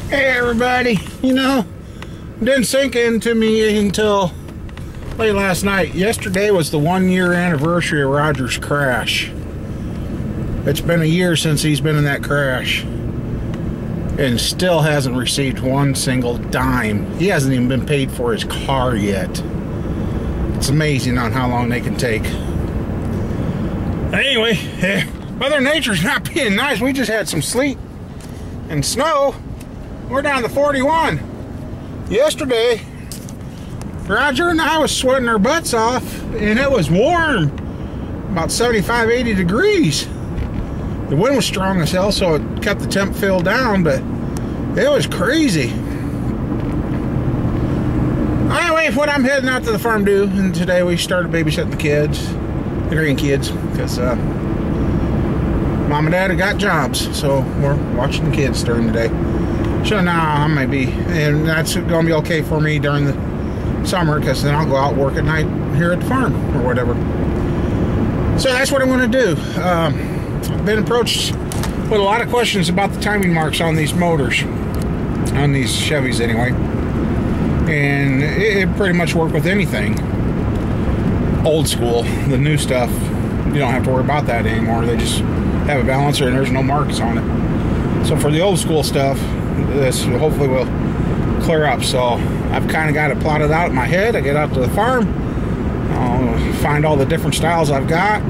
Hey everybody, you know, didn't sink into me until late last night. Yesterday was the 1-year anniversary of Roger's crash. It's been a year since he's been in that crash and still hasn't received one single dime. He hasn't even been paid for his car yet. It's amazing on how long they can take. Anyway, Mother Nature's not being nice. We just had some sleet and snow. We're down to 41. Yesterday, Roger and I was sweating our butts off, and it was warm, about 75, 80 degrees. The wind was strong as hell, so it kept the temp feel down, but it was crazy. Anyway, what I'm heading out to the farm to do, and today we started babysitting the kids, the grandkids, because Mom and Dad have got jobs, so we're watching the kids during the day. So now I may be, and that's going to be okay for me during the summer, because then I'll go out and work at night here at the farm or whatever. So that's what I'm going to do. I've been approached with a lot of questions about the timing marks on these motors, on these Chevys anyway, and it pretty much work with anything. Old school, the new stuff, you don't have to worry about that anymore. They just have a balancer and there's no marks on it. So for the old school stuff, this hopefully will clear up. So I've kind of got it plotted out in my head. I get out to the farm, I'll find all the different styles I've got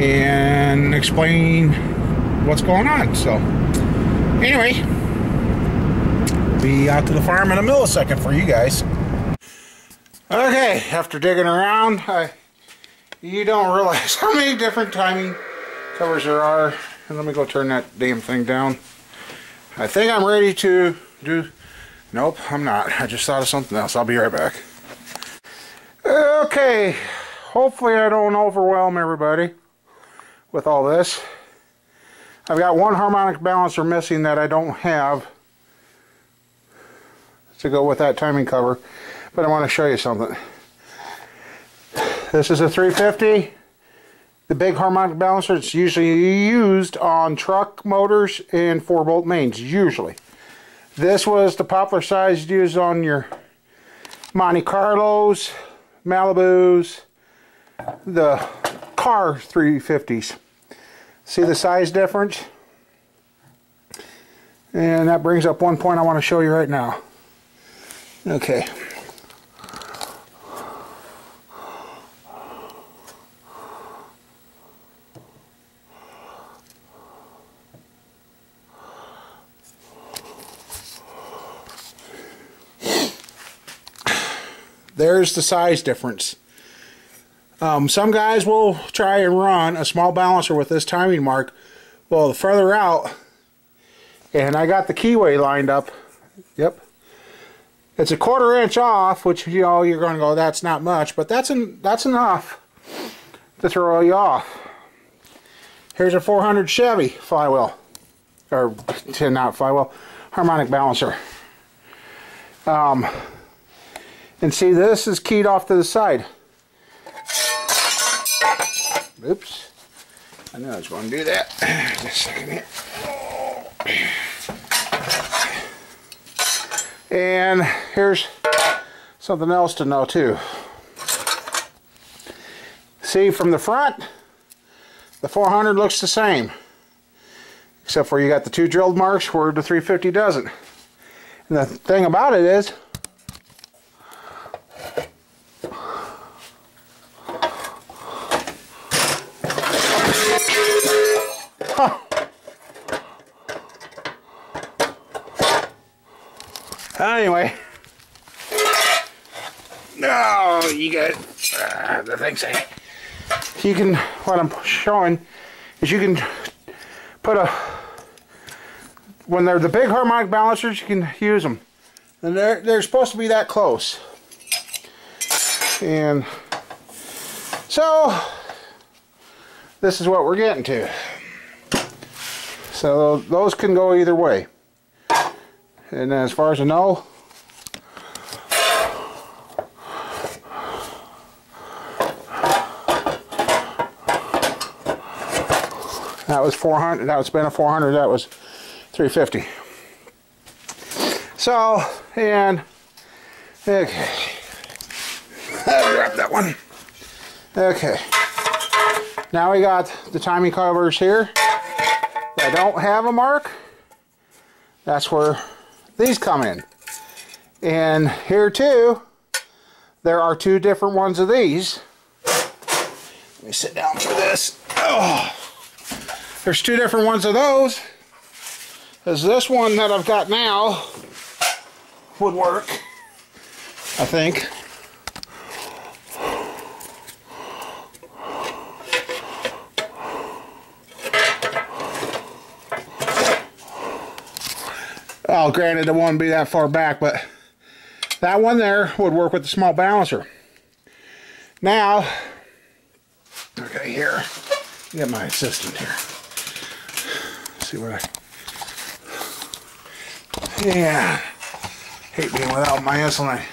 and explain what's going on. So anyway, be out to the farm in a millisecond for you guys. Okay, after digging around, you don't realize how many different timing covers there are. And let me go turn that damn thing down. I think I'm ready to do... Nope, I'm not. I just thought of something else. I'll be right back. Okay, hopefully I don't overwhelm everybody with all this. I've got one harmonic balancer missing that I don't have to go with that timing cover, but I want to show you something. This is a 350. The big harmonic balancer, it's usually used on truck motors and 4-bolt mains, usually. This was the popular size used on your Monte Carlos, Malibus, the car 350s. See the size difference? And that brings up one point I want to show you right now. Okay. There's the size difference. Some guys will try and run a small balancer with this timing mark. Well, the further out, and I got the keyway lined up. Yep. It's a 1/4 inch off, which, you know, you're going to go, that's not much, but that's enough to throw you off. Here's a 400 Chevy flywheel, or not flywheel, harmonic balancer. And see, this is keyed off to the side. Oops. I knew I was going to do that. Just a second here. And here's something else to know too. See, from the front, the 400 looks the same. Except for you got the 2 drilled marks where the 350 doesn't. And the thing about it is, anyway, oh, you got the thing saying. You can, what I'm showing is you can put a, when they're the big harmonic balancers, you can use them. And they're supposed to be that close. And so, this is what we're getting to. So those can go either way. And as far as I know, that was 400. That was been a 400. That was 350. So, and okay, I'll grab that one. Okay, now we got the timing covers here that don't have a mark. That's where these come in. And here too, there are two different ones of these. Let me sit down for this. Oh, there's two different ones of those. Because this one that I've got now would work, I think. Oh, granted, it wouldn't be that far back, but that one there would work with the small balancer. Now, okay, here, get my assistant here. Let's see what yeah, hate being without my insulin. I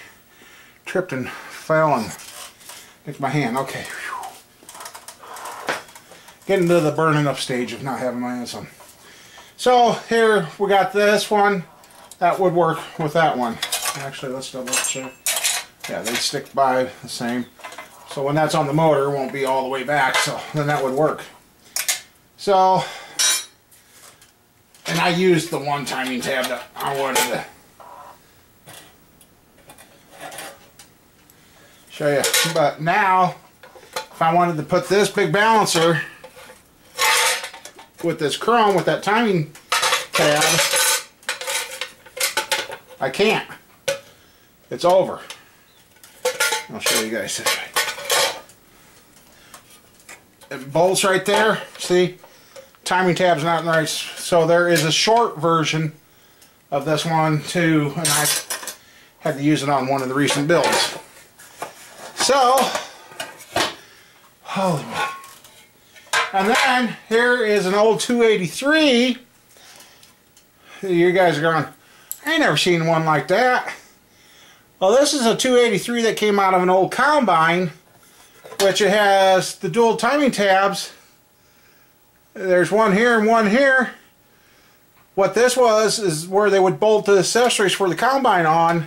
tripped and fell and nicked my hand. Okay, getting to the burning up stage of not having my insulin. So here we got this one that would work with that one. Actually, let's double check. Yeah, they stick by the same. So when that's on the motor, it won't be all the way back. So then that would work. So, and I used the one timing tab that I wanted to show you. But now, if I wanted to put this big balancer with this chrome, with that timing tab, I can't. It's over. I'll show you guys this way. It bolts right there. See? Timing tab's not right. So there is a short version of this one too, and I had to use it on one of the recent builds. So, holy man. And then here is an old 283. You guys are going, I ain't never seen one like that. Well, this is a 283 that came out of an old combine, which it has the dual timing tabs. There's one here and one here. What this was is where they would bolt the accessories for the combine on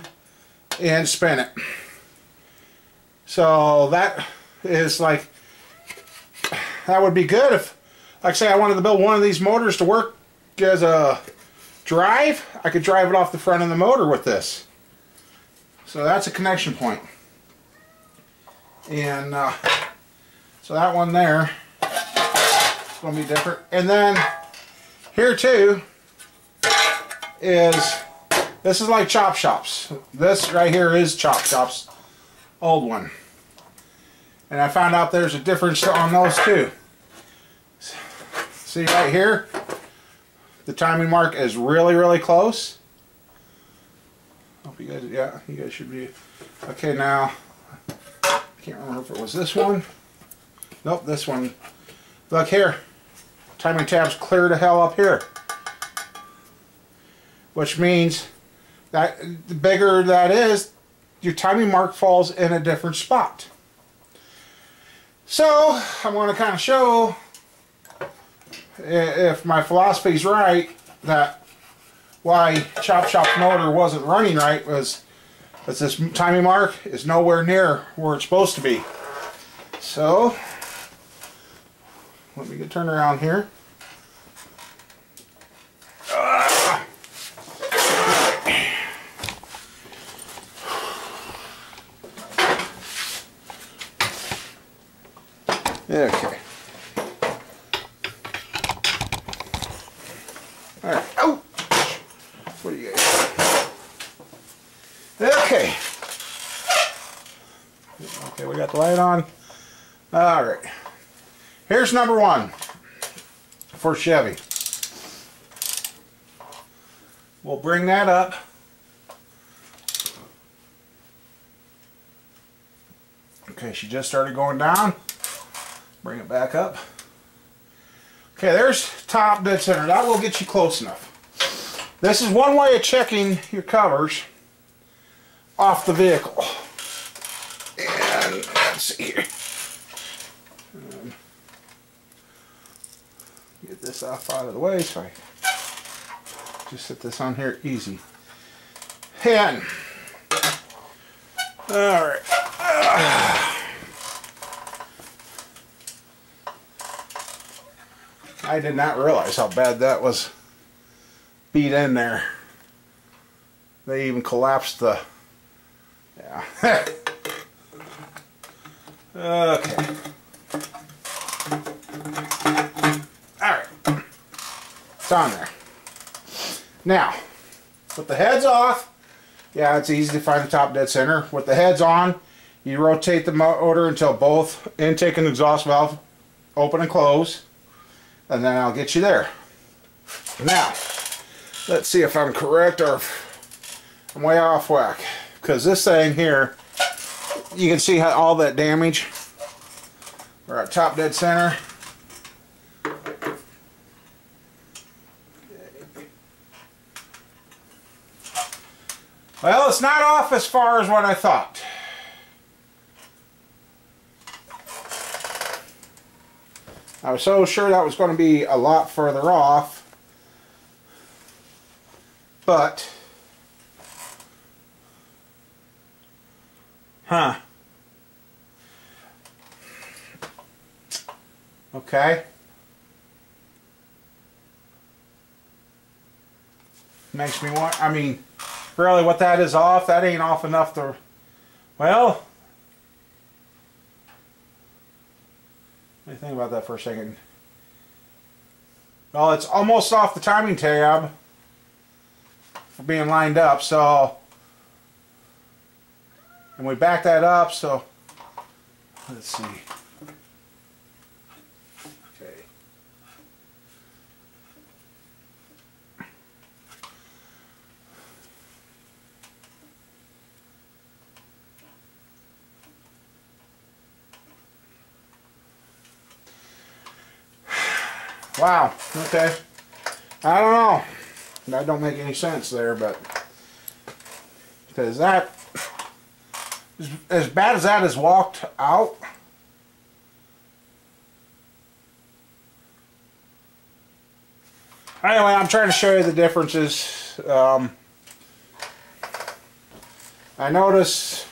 and spin it. So that is like, that would be good if, like say I wanted to build one of these motors to work as a drive, I could drive it off the front of the motor with this. So that's a connection point. And so that one there is going to be different. And then here too is, this is like Chop Shop's. This right here is Chop Shop's old one. And I found out there's a difference on those too. See right here, the timing mark is really, really close. Hope you guys, yeah, you guys should be okay. Now I can't remember if it was this one. Nope, this one. Look here, timing tab's clear to hell up here, which means that the bigger that is, your timing mark falls in a different spot. So I'm going to kind of show if my philosophy is right, that why Chop Shop's motor wasn't running right was that this timing mark is nowhere near where it's supposed to be. So let me get turned around here. Okay. Alright. Oh! What do you guys think? Okay. Okay, we got the light on. Alright. Here's number one for Chevy. We'll bring that up. Okay, she just started going down. Bring it back up. Okay, there's top dead center. That will get you close enough. This is one way of checking your covers off the vehicle. And let's see here. Get this off out of the way so I just set this on here easy. And all right. I did not realize how bad that was beat in there. They even collapsed the, yeah. Okay. Alright. It's on there. Now, with the heads off, yeah, it's easy to find the top dead center. With the heads on, you rotate the motor until both intake and exhaust valve open and close, and then I'll get you there. Now, let's see if I'm correct or if I'm way off whack. Because this thing here, you can see how all that damage. We're at top dead center. Well, it's not off as far as what I thought. I was so sure that was going to be a lot further off, but okay. Makes me want, I mean, really what that is off, that ain't off enough to, well, let me think about that for a second. Well, it's almost off the timing tab for being lined up, so, and we back that up, so, let's see. Okay. Wow, okay. I don't know. That don't make any sense there, but because that, as bad as that is walked out, anyway, I'm trying to show you the differences. I notice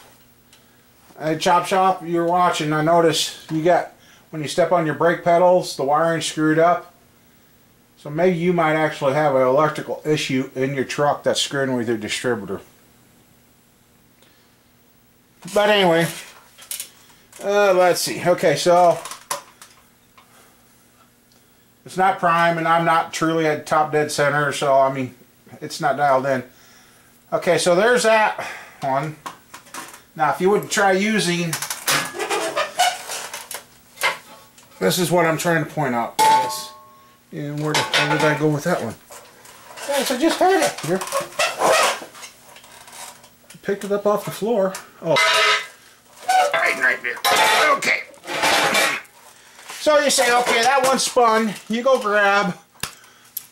at Chop Shop you're watching, I notice you got, when you step on your brake pedals, the wiring screwed up. So maybe you might actually have an electrical issue in your truck that's screwing with your distributor. But anyway, let's see. Okay, so it's not prime, and I'm not truly at top dead center, so I mean, it's not dialed in. Okay, so there's that one. Now, if you would try using, this is what I'm trying to point out. Yes. And where did I go with that one? Yes, I just had it here. Picked it up off the floor. Oh, right there. Okay. So you say, okay, that one's spun. You go grab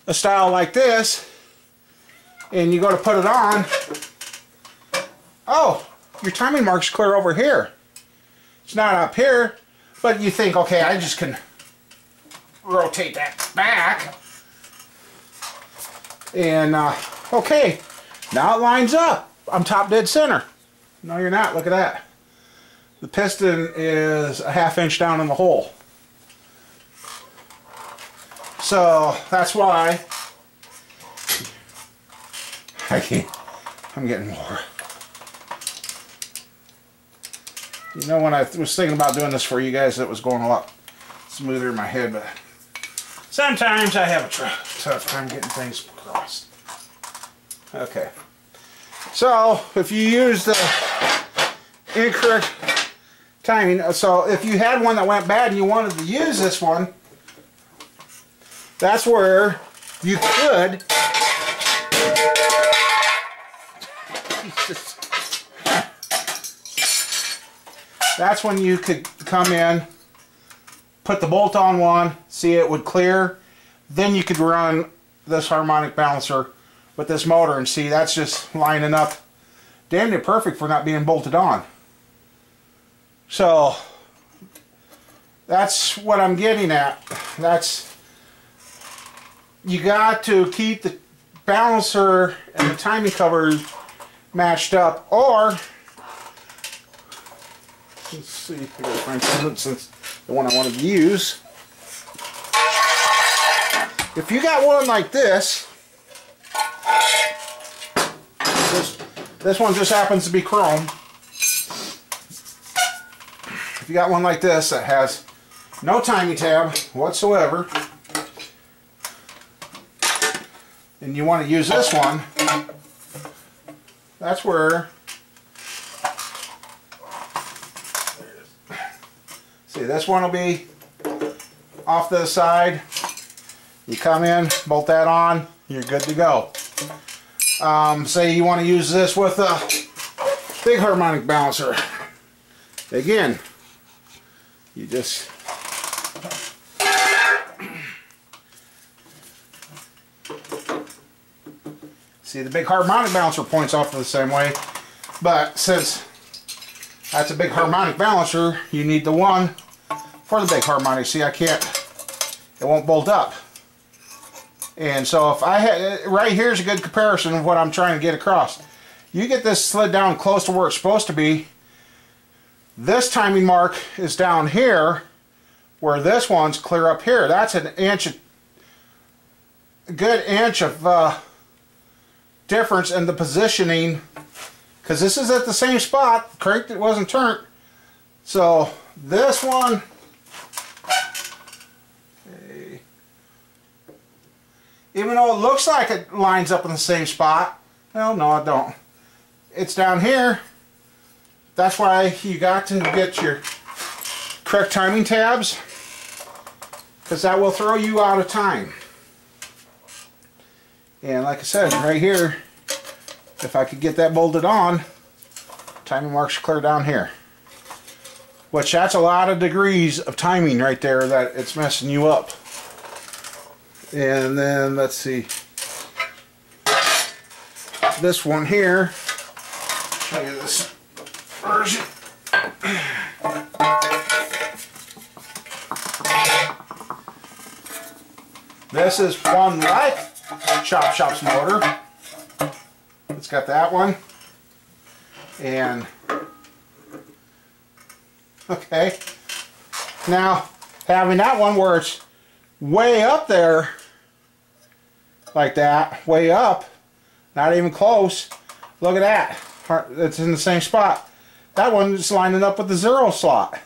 a style like this, and you go to put it on. Oh, your timing mark's clear over here. It's not up here, but you think, okay, I just can rotate that back, and okay, now it lines up. I'm top dead center. No, you're not. Look at that. The piston is a ½ inch down in the hole, so that's why I'm getting more. You know, when I was thinking about doing this for you guys, it was going a lot smoother in my head, but sometimes I have a tough time getting things across. Okay. So, if you use the incorrect timing, so if you had one that went bad and you wanted to use this one, that's where you could that's when you could come in, put the bolt on one, see it would clear, then you could run this harmonic balancer with this motor and see that's just lining up damn near perfect for not being bolted on. So that's what I'm getting at. That's, you got to keep the balancer and the timing cover matched up, or let's see, I gotta find something since the one I wanted to use. If you got one like this, this one just happens to be chrome. If you got one like this that has no timing tab whatsoever, and you want to use this one, that's where, see, this one will be off to the side. You come in, bolt that on, you're good to go. Say you want to use this with a big harmonic balancer. Again, you just see the big harmonic balancer points off the same way, but since that's a big harmonic balancer, you need the one for the big harmonic. See, I can't, it won't bolt up. And so if I had, right here's a good comparison of what I'm trying to get across. You get this slid down close to where it's supposed to be. This timing mark is down here, where this one's clear up here. That's an inch, a good inch of difference in the positioning, because this is at the same spot. Cranked, it wasn't turned. So this one, even though it looks like it lines up in the same spot, well, no, it don't. It's down here. That's why you got to get your correct timing tabs, because that will throw you out of time. And like I said, right here, if I could get that bolted on, timing marks clear down here. Which that's a lot of degrees of timing right there that it's messing you up. And then let's see, this one here, show you this version. This is one like Chop Shop's motor. It's got that one, and okay, now having that one where it's way up there like that, way up, not even close. Look at that, it's in the same spot. That one's lining up with the 0 slot,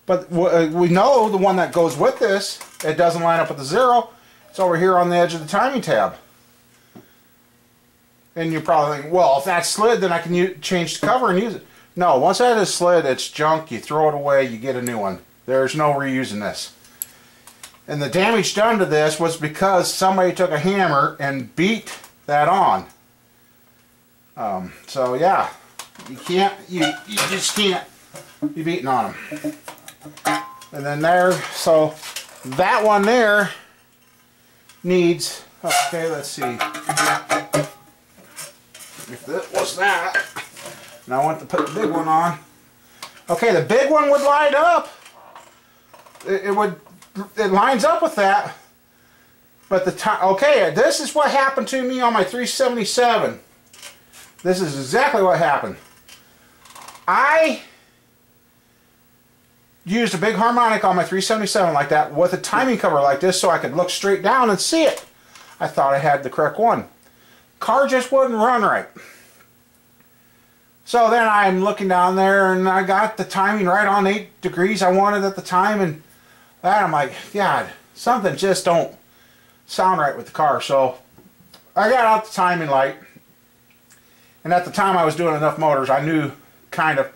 but we know the one that goes with this, it doesn't line up with the 0. It's over here on the edge of the timing tab. And you're probably thinking, well, if that's slid, then I can change the cover and use it. No, once that is slid, it's junk. You throw it away, you get a new one. There's no reusing this. And the damage done to this was because somebody took a hammer and beat that on. So yeah, you can't, you just can't be beating on them. And then there, so that one there needs, okay, let's see. If that was that, and I want to put the big one on. Okay, the big one would line up. It lines up with that. But the time, okay, this is what happened to me on my 377. This is exactly what happened. I used a big harmonic on my 377 like that with a timing cover like this so I could look straight down and see it. I thought I had the correct one. Car just wouldn't run right. So then I'm looking down there and I got the timing right on 8 degrees I wanted at the time, and that I'm like, God, something just don't sound right with the car. So I got out the timing light, and at the time I was doing enough motors, I knew kind of,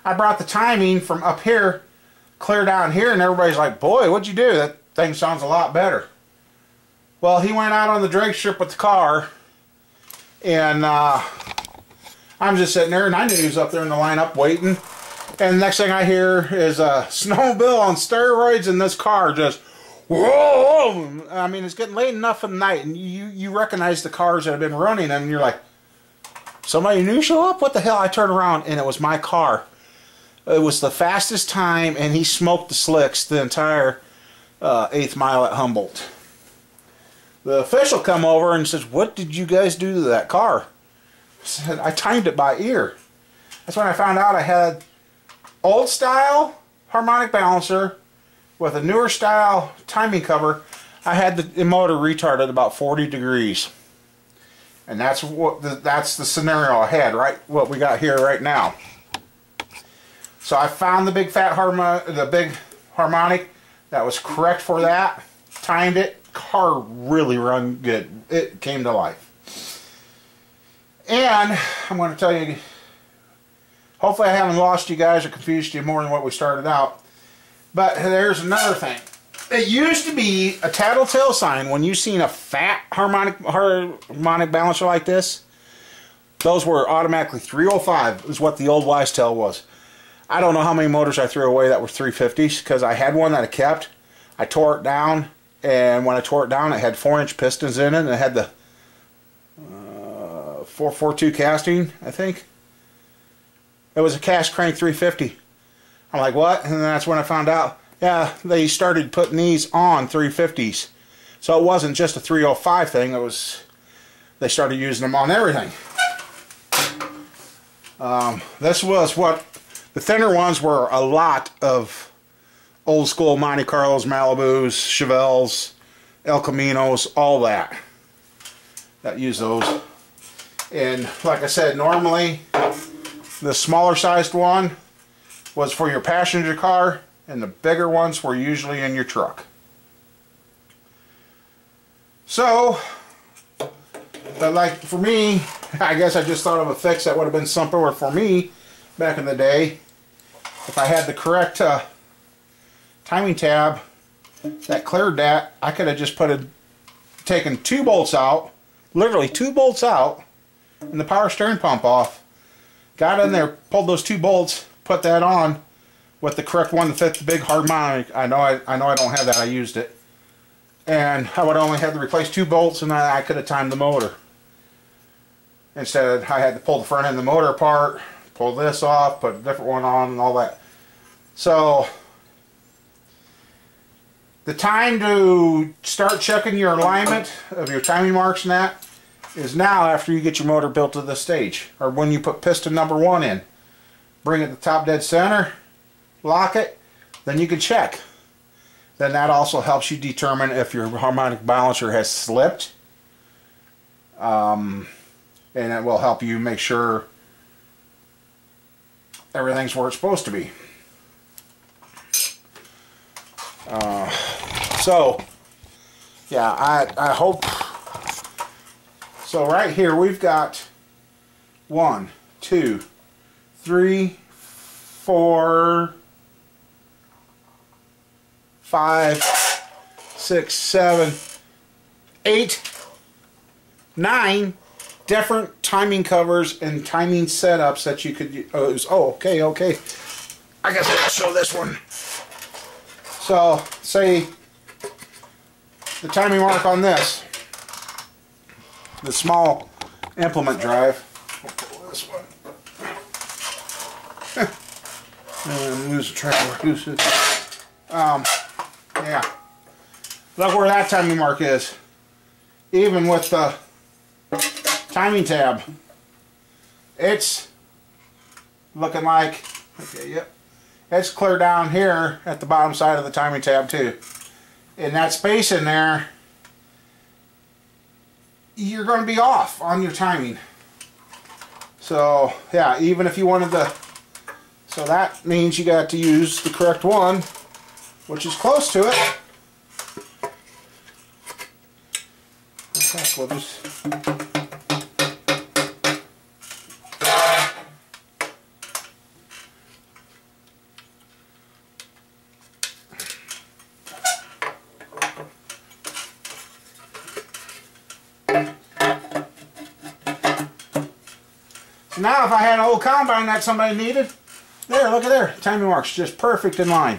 I brought the timing from up here clear down here, and everybody's like, boy, what'd you do? That thing sounds a lot better. Well, he went out on the drag strip with the car, and I'm just sitting there, and I knew he was up there in the lineup waiting. And the next thing I hear is a snowmobile on steroids, and this car just, whoa! I mean, it's getting late enough in the night, and you recognize the cars that have been running, and you're like, somebody new show up? What the hell? I turned around, and it was my car. It was the fastest time, and he smoked the slicks the entire 8th mile at Humboldt. The official come over and says, what did you guys do to that car? I timed it by ear. That's when I found out I had old style harmonic balancer with a newer style timing cover. I had the motor retarded about 40 degrees. And that's the scenario I had, right? What we got here right now. So I found the big harmonic that was correct for that. Timed it. Car really run good. It came to life. And I'm going to tell you, hopefully I haven't lost you guys or confused you more than what we started out. But there's another thing. It used to be a tattletale sign when you seen a fat harmonic balancer like this. Those were automatically 305 is what the old wise tale was. I don't know how many motors I threw away that were 350s because I had one that I kept. I tore it down, and when I tore it down, it had 4-inch pistons in it, and it had the 442 casting, I think. It was a cast crank 350. I'm like, what? And that's when I found out, yeah, they started putting these on 350s. So it wasn't just a 305 thing, it was, they started using them on everything. This was what, the thinner ones were a lot of old school Monte Carlos, Malibus, Chevelles, El Caminos, all that use those. And like I said, normally the smaller sized one was for your passenger car, and the bigger ones were usually in your truck. So, but like for me, I guess I just thought of a fix that would have been simpler for me back in the day. If I had the correct timing tab that cleared that, I could have just taken 2 bolts out, literally 2 bolts out, and the power steering pump off. Got in there, pulled those 2 bolts, put that on with the correct one that fit the big harmonic. I know I don't have that. I used it, and I would only have to replace 2 bolts, and I could have timed the motor. Instead, I had to pull the front end of the motor apart, pull this off, put a different one on, and all that. So the time to start checking your alignment of your timing marks and that is now, after you get your motor built to this stage, or when you put piston number 1 in. Bring it to the top dead center, lock it, then you can check. Then that also helps you determine if your harmonic balancer has slipped, and it will help you make sure everything's where it's supposed to be. So yeah, I hope. So right here we've got 1, 2, 3, 4, 5, 6, 7, 8, 9 different timing covers and timing setups that you could use. Oh, okay. I guess I'll show this one. So, say the timing mark on this, the small implement drive. I'll pull this one. And lose the track where it is. Yeah. Look where that timing mark is. Even with the timing tab, it's looking like, okay, yep, it's clear down here at the bottom side of the timing tab too. In that space in there, you're going to be off on your timing. So yeah, even if you wanted to, so that means you got to use the correct one, which is close to it. Okay, we'll just now, if I had an old combine that somebody needed, there, look at there, timing marks, just perfect in line.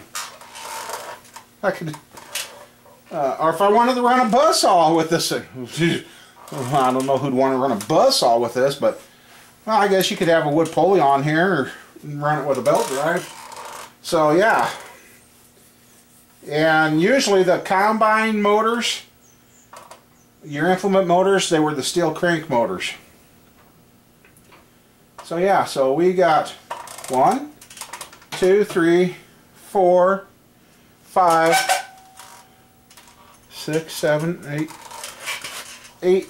I could, or if I wanted to run a buzzsaw with this thing, I don't know who'd want to run a buzzsaw with this, but well, I guess you could have a wood pulley on here or run it with a belt drive. So yeah, and usually the combine motors, your implement motors, they were the steel crank motors. So yeah, so we got 1, 2, 3, 4, 5, 6, 7, 8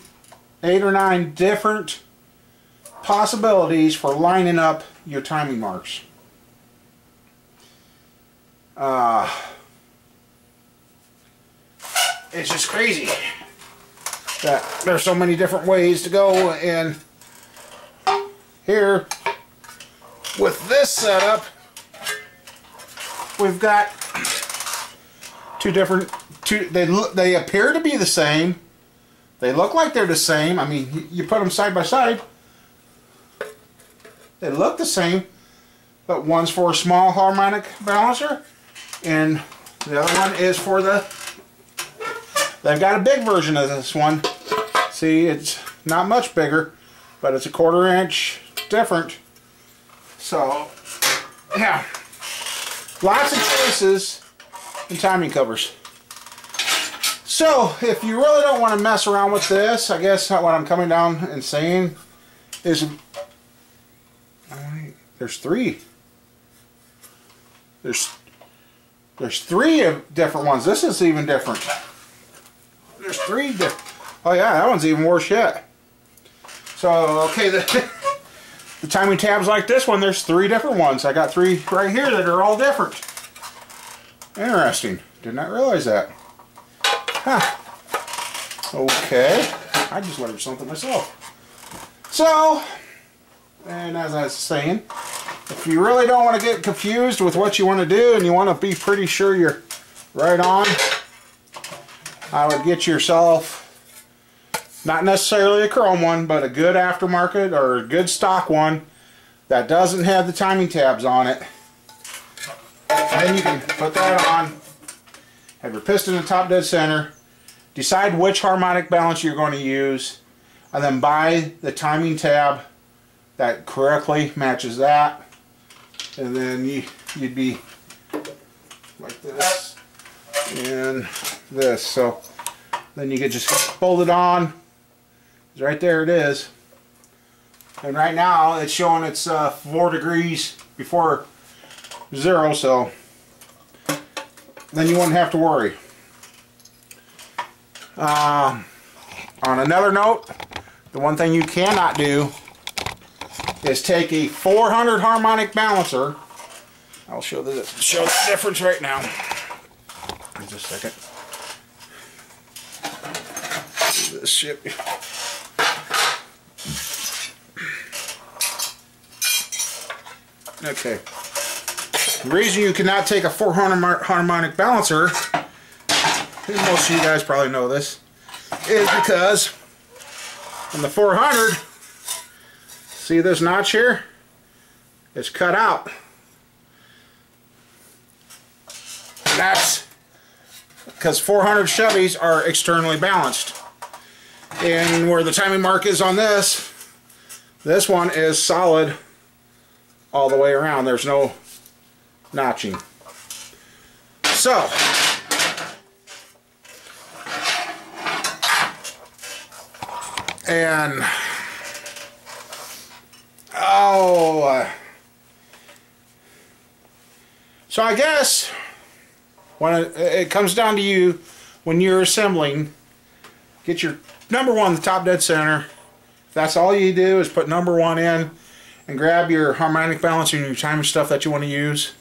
or 9 different possibilities for lining up your timing marks. It's just crazy that there's so many different ways to go, and here with this setup we've got they appear to be the same. They look like they're the same. I mean, you put them side by side, they look the same, but one's for a small harmonic balancer and the other one is for they've got a big version of this one. See, it's not much bigger, but it's a 1/4 inch different. So yeah, lots of choices in timing covers. So if you really don't want to mess around with this, I guess what I'm coming down and saying is there's 3. There's 3 different ones. This is even different. There's 3 different. Oh yeah, that one's even worse yet. So okay, the timing tabs like this one, there's 3 different ones. I got 3 right here that are all different. Interesting. Did not realize that. Huh. Okay. I just learned something myself. So, and as I was saying, if you really don't want to get confused with what you want to do and you want to be pretty sure you're right on, I would get yourself not necessarily a chrome one, but a good aftermarket or a good stock one that doesn't have the timing tabs on it. Then you can put that on, have your piston in top dead center, decide which harmonic balance you're going to use, and then buy the timing tab that correctly matches that. And then you'd be like this and this. So then you could just hold it on. Right there it is. And right now it's showing it's 4 degrees before 0, so then you wouldn't have to worry. On another note, the one thing you cannot do is take a 400 harmonic balancer. I'll show the difference right now. Just a second. This ship. Okay. The reason you cannot take a 400 harmonic balancer, and most of you guys probably know this, is because on the 400, see this notch here? It's cut out. That's because 400 Chevys are externally balanced. And where the timing mark is on this one is solid all the way around. There's no notching. So, and so I guess when it comes down to you when you're assembling, get your number 1 in the top dead center. If that's all you do is put number 1 in and grab your harmonic balancer and your timing stuff that you want to use.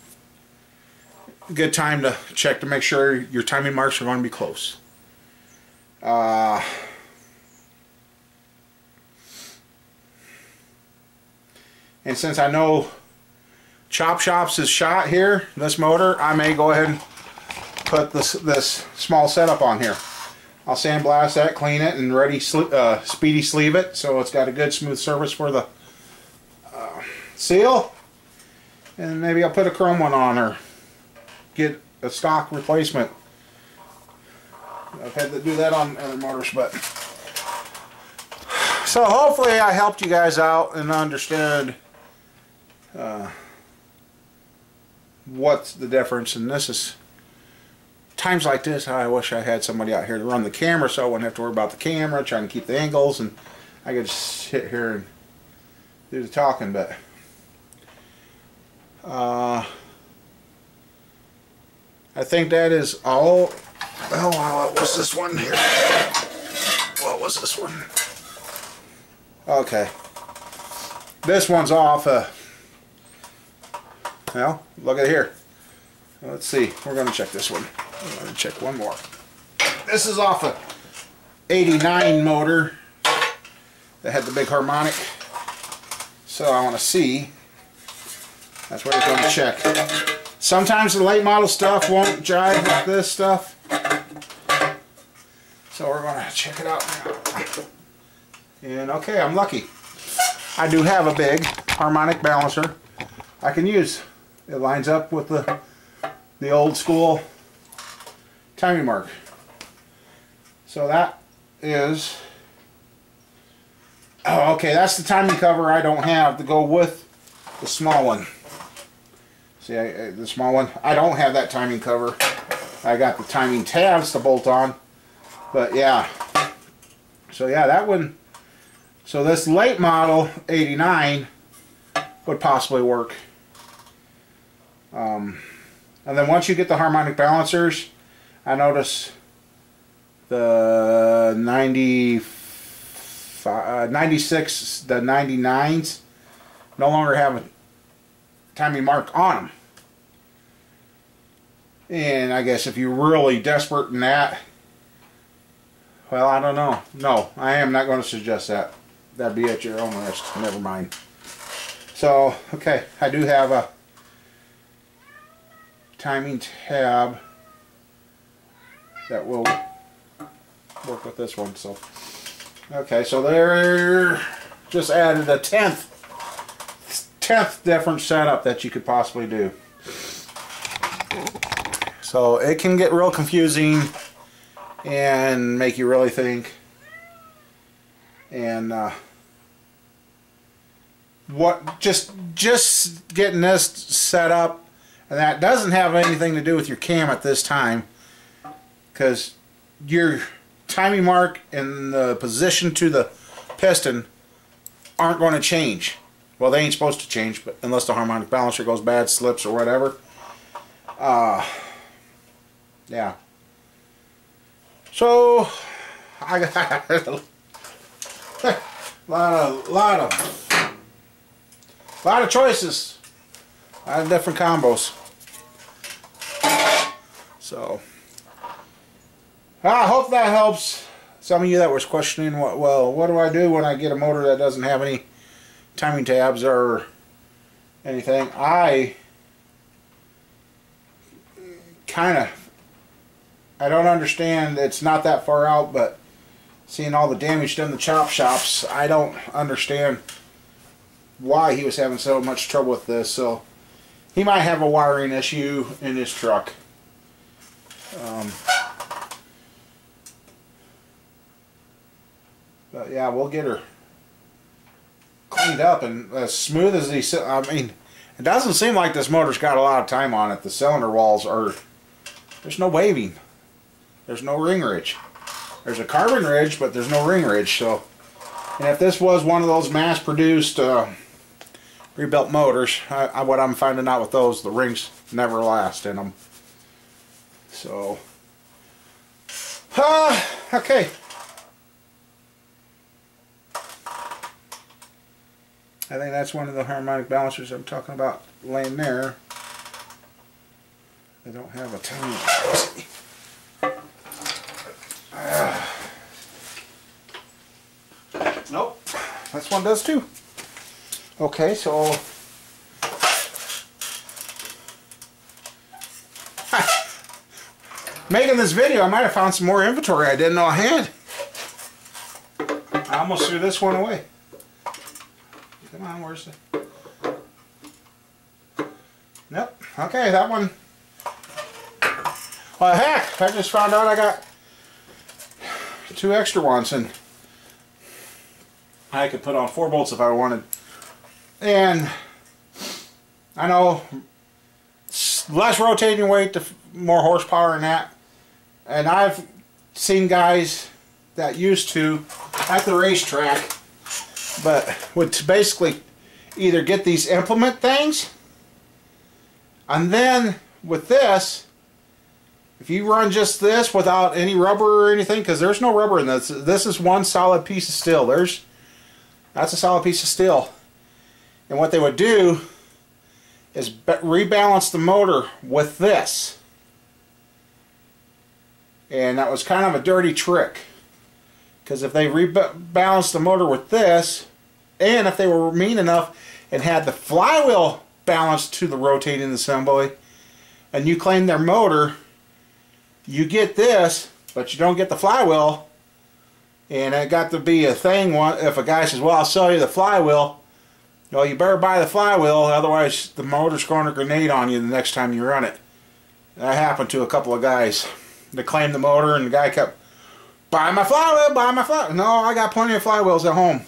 Good time to check to make sure your timing marks are going to be close. And since I know Chop Shops is shot here, this motor, I may go ahead and put this small setup on here. I'll sandblast that, clean it, and speedy sleeve it so it's got a good smooth surface for the seal. And maybe I'll put a chrome one on or get a stock replacement. I've had to do that on other motors, but so hopefully I helped you guys out and understood what's the difference. And this is times like this, I wish I had somebody out here to run the camera so I wouldn't have to worry about the camera, trying to keep the angles, and I could just sit here and do the talking, but I think that is all. Oh, what was this one here? What was this one? Okay. This one's off. Well, look at here. Let's see. We're going to check this one. We're going to check one more. This is off a 89 motor that had the big harmonic. So I want to see. That's what we're going to check. Sometimes the late model stuff won't jive with this stuff. So we're going to check it out now. And okay, I'm lucky. I do have a big harmonic balancer I can use. It lines up with the old school timing mark. So that is, oh, okay, that's the timing cover I don't have to go with the small one. See, the small one, I don't have that timing cover. I got the timing tabs to bolt on. But yeah, so yeah, that one, so this late model 89 would possibly work. And then once you get the harmonic balancers, I notice the 96, the 99s no longer have a timing mark on them. And I guess if you're really desperate in that, well, I don't know. No, I am not going to suggest that. That'd be at your own risk. Never mind. So, okay, I do have a timing tab that will work with this one. So, okay, so there, just added a 10th different setup that you could possibly do. So it can get real confusing and make you really think. And what just getting this set up, and that doesn't have anything to do with your cam at this time, because your timing mark and the position to the piston aren't going to change. Well, they ain't supposed to change, but unless the harmonic balancer goes bad, slips or whatever. Yeah. So I got a lot of choices, a lot of different combos. So I hope that helps some of you that was questioning what do I do when I get a motor that doesn't have any timing tabs or anything. I don't understand. It's not that far out, but seeing all the damage done in the chop shops, I don't understand why he was having so much trouble with this. So he might have a wiring issue in his truck. But yeah, we'll get her cleaned up and as smooth as he said. I mean, it doesn't seem like this motor's got a lot of time on it. The cylinder walls are, there's no waving. There's no ring ridge. There's a carbon ridge, but there's no ring ridge. So, and if this was one of those mass-produced rebuilt motors, what I'm finding out with those, the rings never last in them. So, okay. I think that's one of the harmonic balancers I'm talking about laying there. They don't have a timing. Let's see. Nope, this one does too. Okay, so making this video, I might have found some more inventory I didn't know I had. I almost threw this one away. Come on, where's the... Nope. Okay, that one. Well, heck, I just found out I got 2 extra ones, and I could put on 4 bolts if I wanted. And I know less rotating weight, more horsepower in that. And I've seen guys that used to at the racetrack, but would basically either get these implement things, and then with this, if you run just this without any rubber or anything, because there's no rubber in this. This is one solid piece of steel. That's a solid piece of steel. And what they would do is rebalance the motor with this. And that was kind of a dirty trick. Because if they rebalanced the motor with this, and if they were mean enough and had the flywheel balanced to the rotating assembly, and you claim their motor, you get this, but you don't get the flywheel. And it got to be a thing if a guy says, well, I'll sell you the flywheel. Well, you better buy the flywheel, otherwise the motor's going to grenade on you the next time you run it. That happened to a couple of guys. They claimed the motor, and the guy kept, buy my flywheel, buy my flywheel. No, I got plenty of flywheels at home.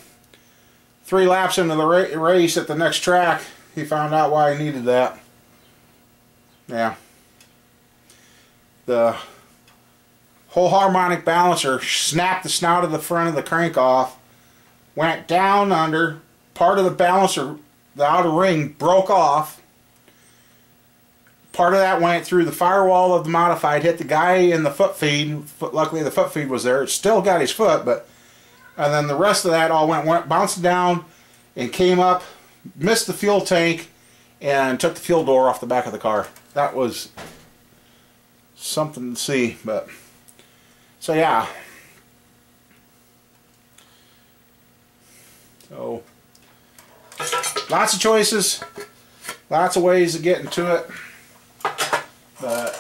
3 laps into the race at the next track, he found out why he needed that. Yeah. The whole harmonic balancer snapped the snout of the front of the crank off, went down under, part of the balancer, the outer ring, broke off. Part of that went through the firewall of the modified, hit the guy in the foot feed. Luckily the foot feed was there. It still got his foot, but and then the rest of that all went bouncing down and came up, missed the fuel tank, and took the fuel door off the back of the car. That was something to see. But so yeah. So lots of choices, lots of ways of getting to it. But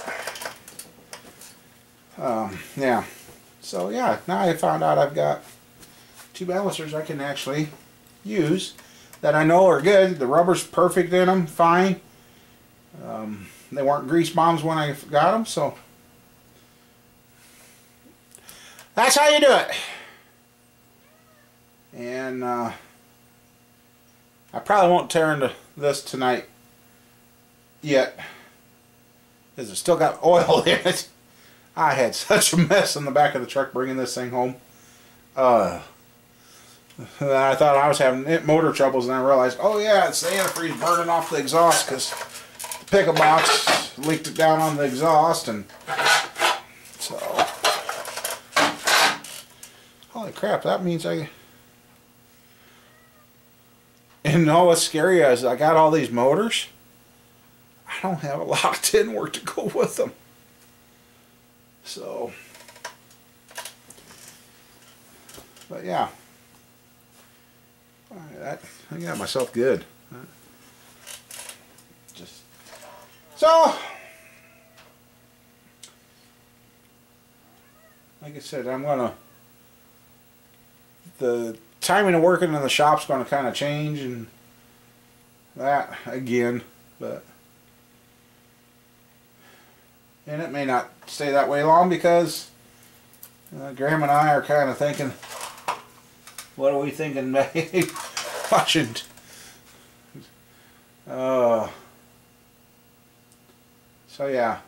yeah, so yeah, now I found out I've got 2 balancers I can actually use that I know are good. The rubber's perfect in them, fine. They weren't grease bombs when I got them, so that's how you do it. And I probably won't tear into this tonight yet, because it's still got oil in it. I had such a mess in the back of the truck bringing this thing home. I thought I was having motor troubles, and I realized, oh yeah, it's the antifreeze burning off the exhaust because the pickup box leaked it down on the exhaust. And so, holy crap, that means and all what's scary is I got all these motors. I don't have a lot of tin work to go with them. So, but yeah, I got myself good. Just so, like I said, the timing of working in the shop's going to kind of change and that again, but. And it may not stay that way long because Graham and I are kind of thinking, what are we thinking, babe? Watching. So yeah.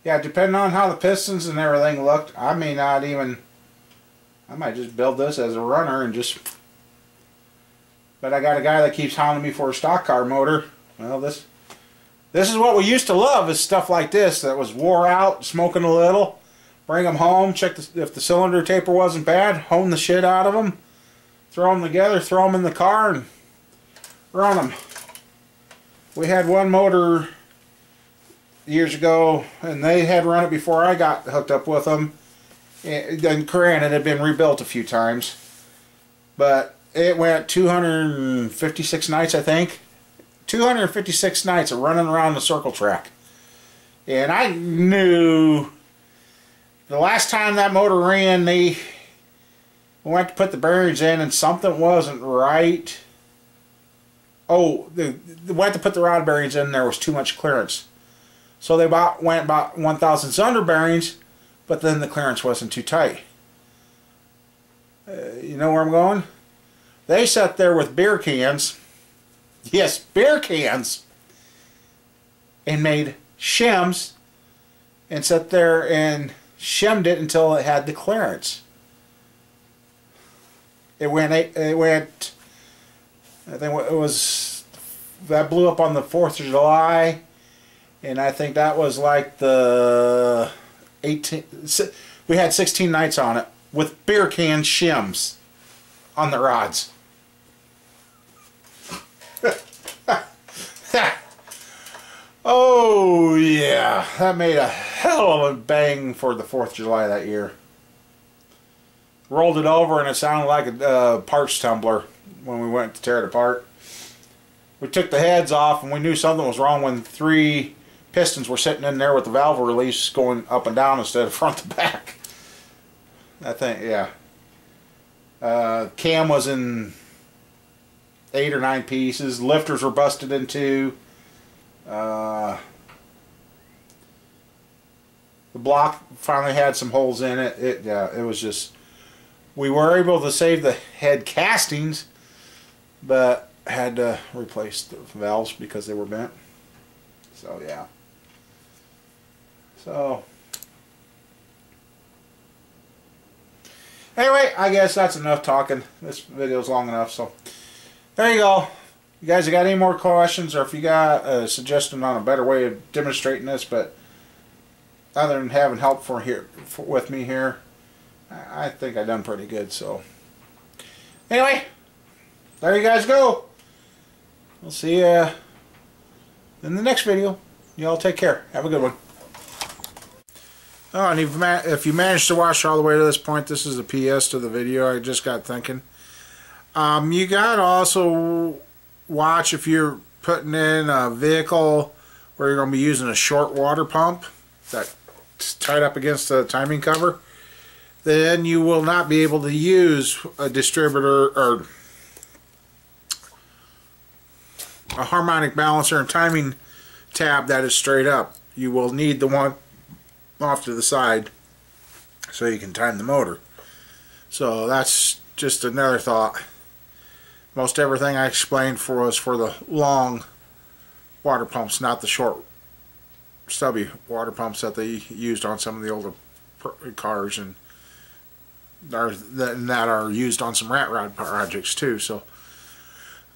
Yeah, depending on how the pistons and everything looked, I might just build this as a runner and just. But I got a guy that keeps hounding me for a stock car motor. Well, this is what we used to love, is stuff like this that was wore out, smoking a little. Bring them home, check if the cylinder taper wasn't bad, hone the shit out of them, throw them together, throw them in the car, and run them. We had one motor years ago, and they had run it before I got hooked up with them. And granted, it had been rebuilt a few times, but it went 256 nights, I think. 256 nights of running around the circle track. And I knew the last time that motor ran, they went to put the bearings in and something wasn't right. Oh, they went to put the rod bearings in, there was too much clearance. So they went about 1,000 under bearings, but then the clearance wasn't too tight. You know where I'm going? They sat there with beer cans. Yes, beer cans, and made shims and sat there and shimmed it until it had the clearance. It went I think it was, that blew up on the 4th of July, and I think that was like the 18th. We had 16 nights on it with beer can shims on the rods. Oh yeah, that made a hell of a bang for the 4th of July that year. Rolled it over and it sounded like a parts tumbler when we went to tear it apart. We took the heads off and we knew something was wrong when 3 pistons were sitting in there with the valve release going up and down instead of front to back. I think, yeah. Cam was in 8 or 9 pieces. Lifters were busted in 2. The block finally had some holes in it. Yeah, it was just, we were able to save the head castings, but had to replace the valves because they were bent. So yeah. So anyway, I guess that's enough talking. This video's long enough, so there you go. You guys got any more questions, or if you got a suggestion on a better way of demonstrating this, but other than having help with me here, I think I've done pretty good. So anyway, there you guys go. We'll see you in the next video. You all take care. Have a good one. Oh, and if you managed to watch all the way to this point, this is a PS to the video. I just got thinking. You got to also watch if you're putting in a vehicle where you're going to be using a short water pump that's tied up against the timing cover. Then you will not be able to use a distributor or a harmonic balancer and timing tab that is straight up. You will need the one off to the side so you can time the motor. So that's just another thought. Most everything I explained was for the long water pumps, not the short stubby water pumps that they used on some of the older cars and that are used on some rat rod projects too. So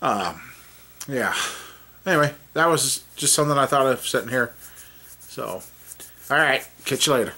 yeah, anyway, that was just something I thought of sitting here. So alright, catch you later.